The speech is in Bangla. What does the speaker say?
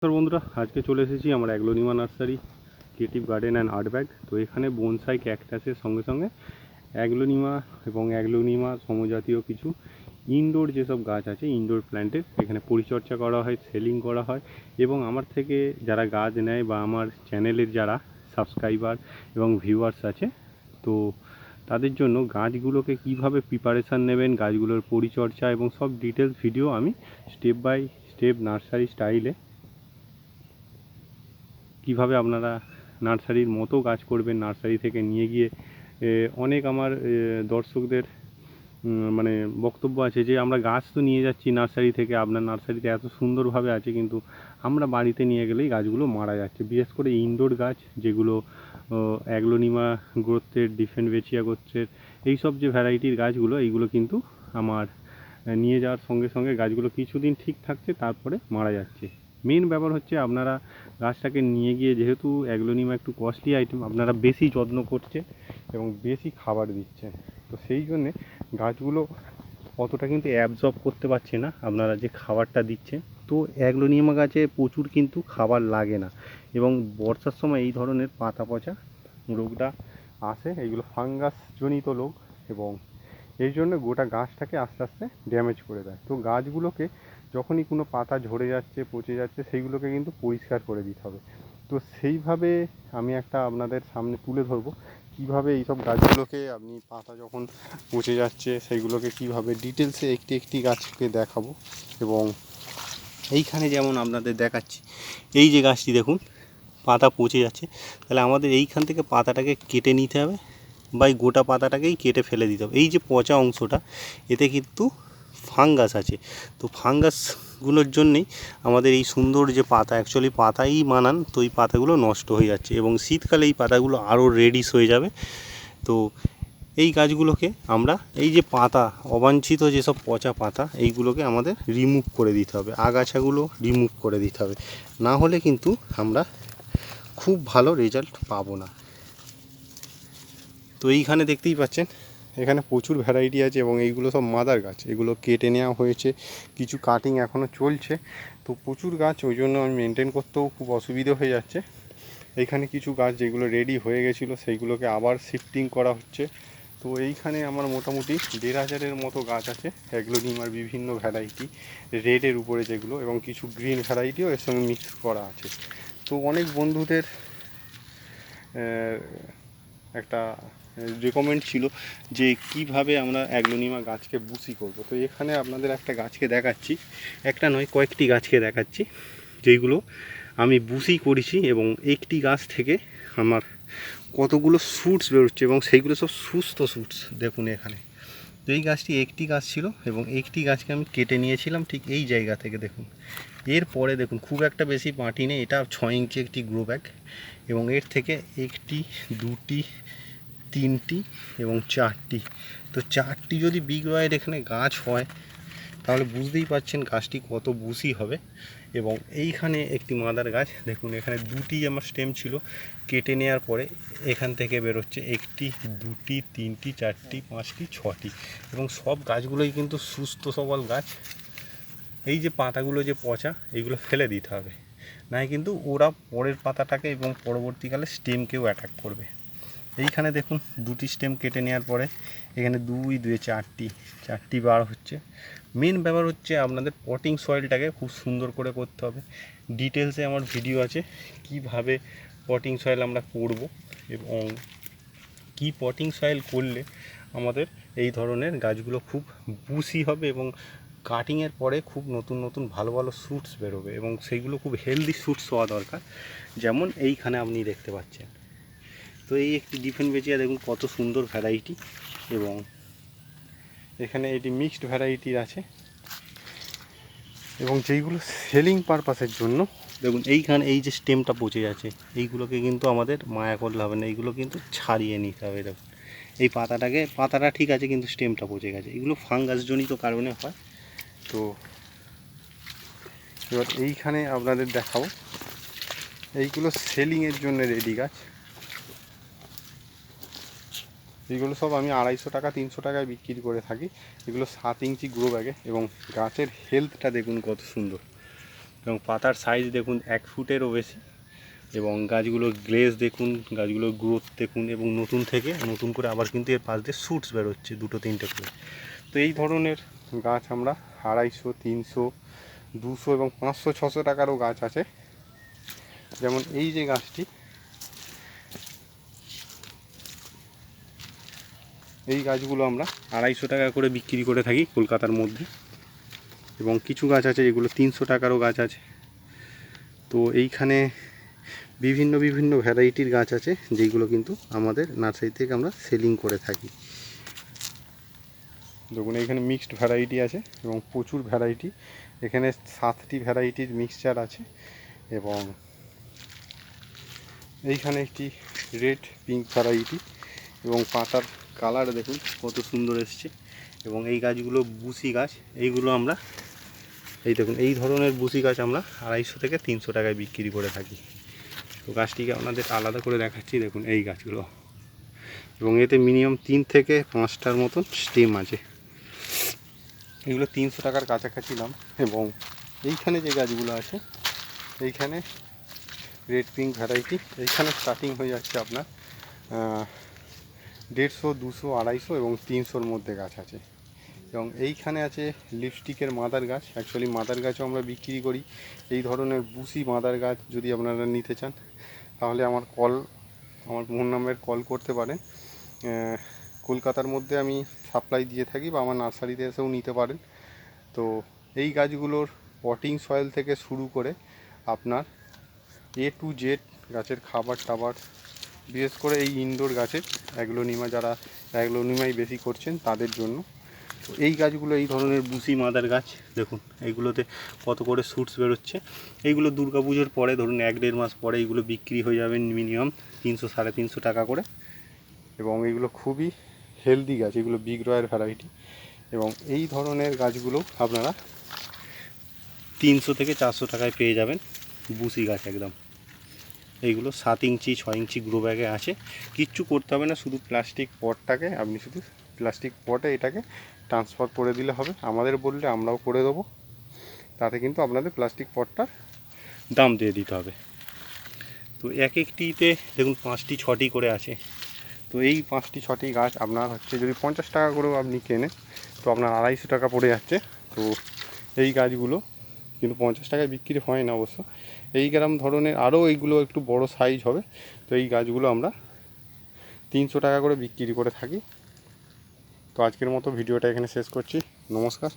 নমস্কার বন্ধুরা, আজকে চলে এসেছি আমার aglaonema nursery creative garden and art bag. তো এখানে বনসাই ক্যাকটাসের সঙ্গে সঙ্গে অ্যাগ্লোনিমা এবং অ্যাগ্লোনিমা সমজাতীয় কিছু ইনডোর যেসব গাছ আছে, ইনডোর প্ল্যান্টের এখানে পরিচর্যা করা হয়, সেলিং করা হয়। এবং আমার থেকে যারা গাছ নেয় বা আমার চ্যানেলের যারা সাবস্ক্রাইবার এবং ভিউয়ার্স আছে, তো তাদের জন্য গাছগুলোকে কিভাবে প্রিপারেশান নেবেন, গাছগুলোর পরিচর্যা এবং সব ডিটেলস ভিডিও আমি স্টেপ বাই স্টেপ নার্সারি স্টাইলে কিভাবে আপনারা নার্সারির মতো গাছ করবেন, নার্সারি থেকে নিয়ে গিয়ে অনেক আমার দর্শকদের মানে বক্তব্য আছে যে আমরা গাছ তো নিয়ে যাচ্ছি নার্সারি থেকে, আপনার নার্সারিতে এত সুন্দরভাবে আছে, কিন্তু আমরা বাড়িতে নিয়ে গেলেই গাছগুলো মারা যাচ্ছে। বিশেষ করে ইনডোর গাছ যেগুলো অ্যাগ্লোনিমা গোত্রের, ডিফেনবেচিয়া গোত্রের এইসব যে ভ্যারাইটির গাছগুলো, এইগুলো কিন্তু আমার নিয়ে যাওয়ার সঙ্গে সঙ্গে গাছগুলো কিছুদিন ঠিক থাকছে, তারপরে মারা যাচ্ছে। মেন ব্যাপার হচ্ছে আপনারা গাছটাকে নিয়ে গিয়ে, যেহেতু অ্যাগ্লোনিমা একটু কস্টলি আইটেম, আপনারা বেশি যত্ন করছেন এবং বেশি খাবার দিচ্ছেন, তো সেই জন্যে গাছগুলো অতটা কিন্তু অ্যাবজর্ব করতে পারছে না আপনারা যে খাবারটা দিচ্ছেন। তো অ্যাগ্লোনিমা গাছে প্রচুর কিন্তু খাবার লাগে না, এবং বর্ষার সময় এই ধরনের পাতা পচা রোগটা আসে, এইগুলো ফাঙ্গাস জনিত রোগ, এবং এই জন্য গোটা গাছটাকে আস্তে আস্তে ড্যামেজ করে দেয়। তো গাছগুলোকে যখনই কোনো পাতা ঝরে যাচ্ছে, পচে যাচ্ছে, সেইগুলোকে কিন্তু পরিষ্কার করে দিতে হবে। তো সেইভাবে আমি একটা আপনাদের সামনে তুলে ধরবো কীভাবে এইসব গাছগুলোকে, আপনি পাতা যখন পচে যাচ্ছে সেইগুলোকে কীভাবে ডিটেলসে একটি একটি গাছকে দেখাবো। এবং এইখানে যেমন আপনাদের দেখাচ্ছি, এই যে গাছটি দেখুন পাতা পচে যাচ্ছে, তাহলে আমাদের এইখান থেকে পাতাটাকে কেটে নিতে হবে, বা এই গোটা পাতাটাকেই কেটে ফেলে দিতে হবে। এই যে পচা অংশটা, এতে কিন্তু ফাঙ্গাস আছে। তো ফাঙ্গাসগুলোর জন্যেই আমাদের এই সুন্দর যে পাতা, অ্যাকচুয়ালি পাতাই মানান, তো এই পাতাগুলো নষ্ট হয়ে যাচ্ছে, এবং শীতকালে এই পাতাগুলো আরও রেডিশ হয়ে যাবে। তো এই গাছগুলোকে আমরা, এই যে পাতা, অবাঞ্ছিত যেসব পচা পাতা, এইগুলোকে আমাদের রিমুভ করে দিতে হবে, আগাছাগুলো রিমুভ করে দিতে হবে, না হলে কিন্তু আমরা খুব ভালো রেজাল্ট পাবো না। তো এইখানে দেখতেই পাচ্ছেন, এখানে প্রচুর ভ্যারাইটি আছে, এবং এইগুলো সব মাদার গাছ, এগুলো কেটে নেওয়া হয়েছে, কিছু কাটিং এখনও চলছে। তো প্রচুর গাছ, ওই জন্য আমি মেনটেন করতেও খুব অসুবিধে হয়ে যাচ্ছে। এইখানে কিছু গাছ যেগুলো রেডি হয়ে গেছিলো, সেইগুলোকে আবার শিফটিং করা হচ্ছে। তো এইখানে আমার মোটামুটি 1,500-এর মতো গাছ আছে অ্যাগ্লোনিমার বিভিন্ন ভ্যারাইটি, রেডের উপরে যেগুলো, এবং কিছু গ্রিন ভ্যারাইটিও এর সঙ্গে মিক্স করা আছে। তো অনেক বন্ধুদের একটা রেকমেন্ড ছিল যে কিভাবে আমরা অ্যাগ্লোনিমা গাছকে বুসি করব। তো এখানে আপনাদের একটা গাছকে দেখাচ্ছি, একটা নয় কয়েকটি গাছকে দেখাচ্ছি যেইগুলো আমি বুসি করেছি, এবং একটি গাছ থেকে আমার কতগুলো শ্যুটস বেরোচ্ছে, এবং সেইগুলো সব সুস্থ শ্যুটস। দেখুন এখানে, তো এই গাছটি একটি গাছ ছিল, এবং একটি গাছকে আমি কেটে নিয়েছিলাম ঠিক এই জায়গা থেকে। দেখুন এরপরে দেখুন খুব একটা বেশি মাটি নেই, এটা 6 ইঞ্চি একটি গ্রো ব্যাগ, এবং এর থেকে একটি, দুটি, তিনটি এবং চারটি, তো চারটি যদি বিগ রয়ের এখানে গাছ হয়, তাহলে বুঝতেই পারছেন গাছটি কত বুসি হবে। এবং এইখানে একটি মাদার গাছ দেখুন, এখানে দুটি আমার স্টেম ছিল, কেটে নেওয়ার পরে এখান থেকে বেরোচ্ছে একটি, দুটি, তিনটি, চারটি, পাঁচটি, ছটি, এবং সব গাছগুলোই কিন্তু সুস্থ সবল গাছ। এই যে পাতাগুলো যে পচা, এইগুলো ফেলে দিতে হবে, নাই কিন্তু ওরা পরের পাতাটাকে এবং পরবর্তীকালে স্টেমকেও অ্যাটাক করবে। এইখানে দেখুন দুটি স্টেম কেটে নেওয়ার পরে এখানে দুই দুই চারটি বার হচ্ছে। মেন ব্যাপার হচ্ছে আপনাদের পটিং সয়েলটাকে খুব সুন্দর করে করতে হবে। ডিটেলসে আমার ভিডিও আছে কিভাবে পটিং সয়েল আমরা করব, এবং কি পটিং সয়েল করলে আমাদের এই ধরনের গাছগুলো খুব বুসি হবে, এবং কাটিংয়ের পরে খুব নতুন নতুন ভালো ভালো শ্যুটস বেরোবে, এবং সেইগুলো খুব হেলদি শ্যুটস হওয়া দরকার, যেমন এইখানে আপনি দেখতে পাচ্ছেন। তো এই একটি ডিফেনবেচিয়া দেখুন কত সুন্দর ভ্যারাইটি, এবং এখানে এটি মিক্সড ভ্যারাইটির আছে, এবং যেইগুলো সেলিং পারপাসের জন্য দেখুন এইখানে এই যে স্টেমটা পচে যাচ্ছে, এইগুলোকে কিন্তু আমাদের মায়া করলে হবে না, এইগুলো কিন্তু ছাড়িয়ে নিতে হবে। দেখুন এই পাতাটা ঠিক আছে, কিন্তু স্টেমটা পচে গেছে, এগুলো ফাঙ্গাসজনিত কারণে হয়। তো এবার এইখানে আপনাদের দেখাবো, এইগুলো সেলিংয়ের জন্য রেডি গাছ, এইগুলো সব আমি 250 টাকা 300 টাকায় বিক্রি করে থাকি। এগুলো 7 ইঞ্চি গ্রো ব্যাগে, এবং গাছের হেলথটা দেখুন কত সুন্দর। এবং পাতার সাইজ দেখুন 1 ফুটেরও বেশি, এবং গাছগুলোর গ্লেজ দেখুন, গাছগুলোর গ্রোথ দেখুন, এবং নতুন করে আবার কিন্তু এর পাশ দিয়ে শুটস বেরোচ্ছে 2-3টে করে। তো এই ধরনের গাছ আমরা 250, 300, 200 এবং 500-600 টাকারও গাছ আছে। যেমন এই যে গাছটি, এই গাছগুলো আমরা 250 টাকা করে বিক্রি করে থাকি কলকাতার মধ্যে, এবং কিছু গাছ আছে যেগুলো 300 টাকারও গাছ আছে। তো এইখানে বিভিন্ন ভ্যারাইটির গাছ আছে যেগুলো কিন্তু আমাদের নার্সারি থেকে আমরা সেলিং করে থাকি। দেখুন এইখানে মিক্সড ভ্যারাইটি আছে এবং প্রচুর ভ্যারাইটি, এখানে 7টি ভ্যারাইটির মিক্সচার আছে। এবং এইখানে একটি রেড পিঙ্ক ভ্যারাইটি, এবং পাতার কালার দেখুন কত সুন্দর এসছে। এবং এই গাছগুলো বুসি গাছ, এইগুলো আমরা এই দেখুন এই ধরনের বুসি গাছ আমরা 250 থেকে 300 টাকায় বিক্রি করে থাকি। তো গাছটিকে আপনাদের আলাদা করে দেখাচ্ছি, দেখুন এই গাছগুলো, এবং এতে মিনিমাম 3 থেকে 5টার মতন স্টেম আছে। এগুলো 300 টাকার কাছাকাছি দাম। এবং এইখানে যে গাছগুলো আছে, এইখানে রেড পিঙ্ক ভ্যারাইটি, এইখানে স্টার্টিং হয়ে যাচ্ছে আপনার 150, 200, 250 এবং 300-র মধ্যে গাছ আছে। এবং এইখানে আছে লিপস্টিকের মাদার গাছ। অ্যাকচুয়ালি মাদার গাছও আমরা বিক্রি করি। এই ধরনের বুসি মাদার গাছ যদি আপনারা নিতে চান তাহলে আমার ফোন নাম্বারে কল করতে পারেন। কলকাতার মধ্যে আমি সাপ্লাই দিয়ে থাকি, বা আমার নার্সারিতে এসেও নিতে পারেন। তো এই গাছগুলোর পটিং সয়েল থেকে শুরু করে আপনার A to Z গাছের খাবার টাবার, বিশেষ করে এই ইনডোর গাছের যারা অ্যাগ্লোনিমাই বেশি করছেন তাদের জন্য। তো এই গাছগুলো এই ধরনের বুসি মাদার গাছ দেখুন, এইগুলোতে কত করে শুটস বেরোচ্ছে। এইগুলো দুর্গাপুজোর পরে, ধরুন 1-1.5 মাস পরে এইগুলো বিক্রি হয়ে যাবে মিনিমাম 300-350 টাকা করে। এবং এইগুলো খুবই হেলদি গাছ, এগুলো বিগ রয়ের ভ্যারাইটি। এবং এই ধরনের গাছগুলো আপনারা 300 থেকে 400 টাকায় পেয়ে যাবেন, বুসি গাছ একদম। এইগুলো 7 ইঞ্চি 6 ইঞ্চি গ্রো ব্যাগে আছে, কিচ্ছু করতে হবে না, শুধু প্লাস্টিক পটটাকে আপনি শুধু প্লাস্টিক পটে এটাকে ট্রান্সফার করে দিলে হবে। আমাদের বললে আমরাও করে দেবো, তাতে কিন্তু আপনাদের প্লাস্টিক পটটার দাম দিয়ে দিতে হবে। তো এক একটিতে দেখুন 5টি 6টি করে আছে। তো এই 5টি 6টি গাছ আপনার হচ্ছে যদি 50 টাকা করেও আপনি কেনেন তো আপনার 250 টাকা পড়ে যাচ্ছে। তো এই গাছগুলো কিন্তু 50 টাকায় বিক্রি হয় না অবশ্য, এই গ্রাম ধরনের আরও এইগুলো একটু বড় সাইজ হবে। তো এই গাছগুলো আমরা 300 টাকা করে বিক্রি করে থাকি। তো আজকের মতো ভিডিওটা এখানে শেষ করছি। নমস্কার।